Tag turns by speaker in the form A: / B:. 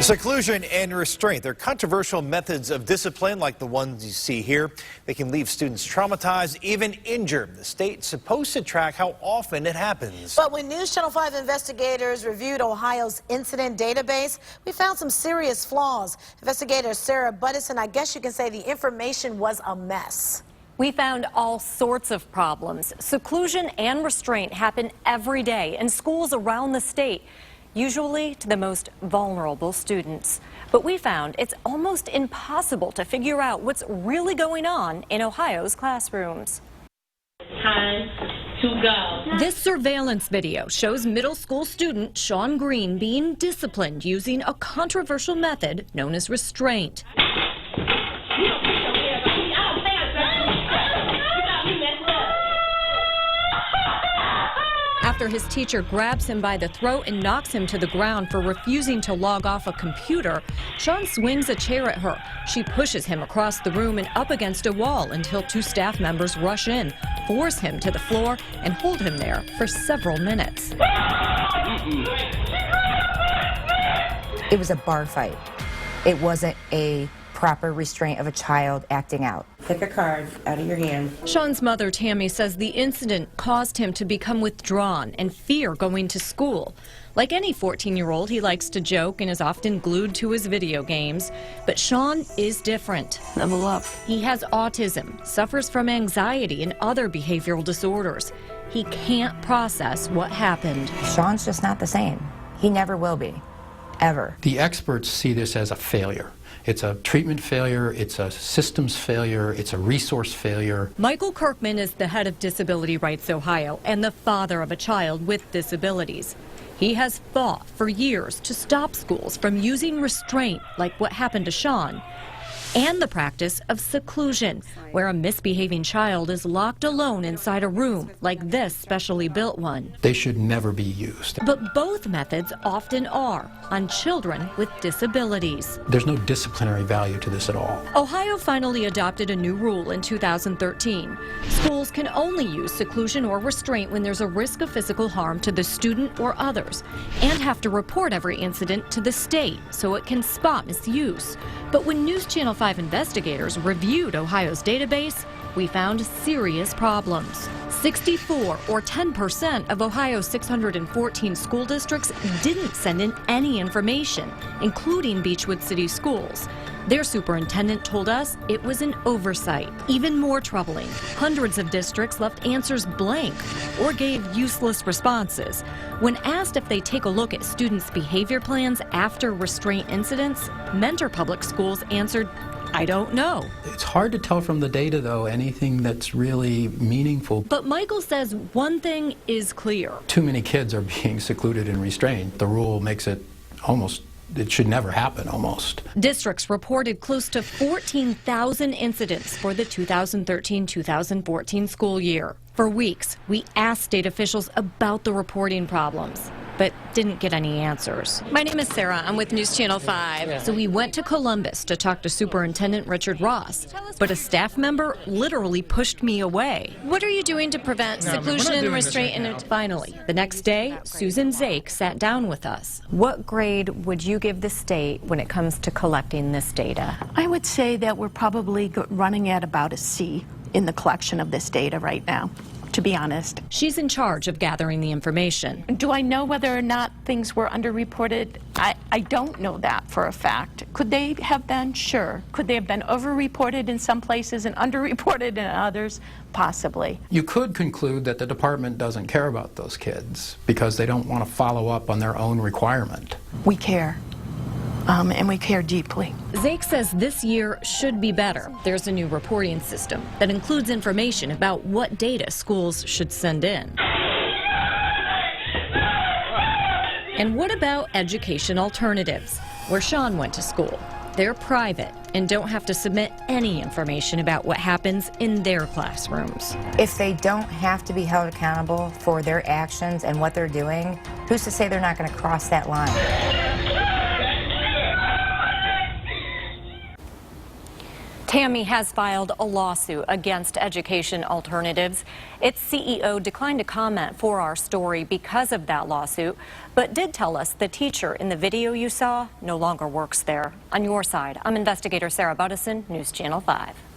A: Seclusion and restraint. They're controversial methods of discipline like the ones you see here. They can leave students traumatized, even injured. The state's supposed to track how often it happens.
B: But when News Channel 5 investigators reviewed Ohio's incident database, we found some serious flaws. Investigator Sarah Buttison, I guess you can say the information was a mess.
C: We found all sorts of problems. Seclusion and restraint happen every day in schools around the state, usually to the most vulnerable students. But we found it's almost impossible to figure out what's really going on in Ohio's classrooms.
D: Time to go.
C: This surveillance video shows middle school student Sean Green being disciplined using a controversial method known as restraint. After his teacher grabs him by the throat and knocks him to the ground for refusing to log off a computer, Sean swings a chair at her. She pushes him across the room and up against a wall until two staff members rush in, force him to the floor, and hold him there for several minutes.
E: It was a bar fight. It wasn't a proper restraint of a child acting out.
F: Pick a card out of your hand.
C: Sean's mother, Tammy, says the incident caused him to become withdrawn and fear going to school. Like any 14-year-old, he likes to joke and is often glued to his video games. But Sean is different.
F: Level up.
C: He has autism, suffers from anxiety and other behavioral disorders. He can't process what happened.
E: Sean's just not the same. He never will be, ever.
G: The experts see this as a failure. It's a treatment failure, it's a systems failure, it's a resource failure.
C: Michael Kirkman is the head of Disability Rights Ohio and the father of a child with disabilities. He has fought for years to stop schools from using restraint like what happened to Sean, and the practice of seclusion, where a misbehaving child is locked alone inside a room like this specially built one.
G: They should never be used.
C: But both methods often are on children with disabilities.
G: There's no disciplinary value to this at all.
C: Ohio finally adopted a new rule in 2013. Schools can only use seclusion or restraint when there's a risk of physical harm to the student or others, and have to report every incident to the state so it can spot misuse. But when News Channel 5 investigators reviewed Ohio's database, we found serious problems. 64 or 10% of Ohio's 614 school districts didn't send in any information, including Beechwood City Schools. Their superintendent told us it was an oversight. Even more troubling, hundreds of districts left answers blank or gave useless responses. When asked if they take a look at students' behavior plans after restraint incidents, Mentor Public Schools answered, "I don't know."
G: It's hard to tell from the data, though, anything that's really meaningful.
C: But Michael says one thing is clear.
G: Too many kids are being secluded and restrained. The rule makes it it should never happen, almost.
C: Districts reported close to 14,000 incidents for the 2013-2014 school year. For weeks, we asked state officials about the reporting problems, but didn't get any answers. My name is Sarah. I'm with News Channel 5. So we went to Columbus to talk to Superintendent Richard Ross, but a staff member literally pushed me away. What are you doing to prevent seclusion and restraint? And finally, the next day, Susan Zake sat down with us. What grade would you give the state when it comes to collecting this data?
H: I would say that we're probably running at about a C in the collection of this data right now, to be honest.
C: She's in charge of gathering the information.
H: Do I know whether or not things were underreported? I don't know that for a fact. Could they have been? Sure. Could they have been overreported in some places and underreported in others? Possibly.
G: You could conclude that the department doesn't care about those kids because they don't want to follow up on their own requirement.
H: We care. And we care deeply.
C: Zake says this year should be better. There's a new reporting system that includes information about what data schools should send in. And what about education alternatives, where Sean went to school? They're private and don't have to submit any information about what happens in their classrooms.
E: If they don't have to be held accountable for their actions and what they're doing, who's to say they're not going to cross that line?
C: Tammy has filed a lawsuit against Education Alternatives. Its CEO declined to comment for our story because of that lawsuit, but did tell us the teacher in the video you saw no longer works there. On your side, I'm investigator Sarah Buttison, News Channel 5.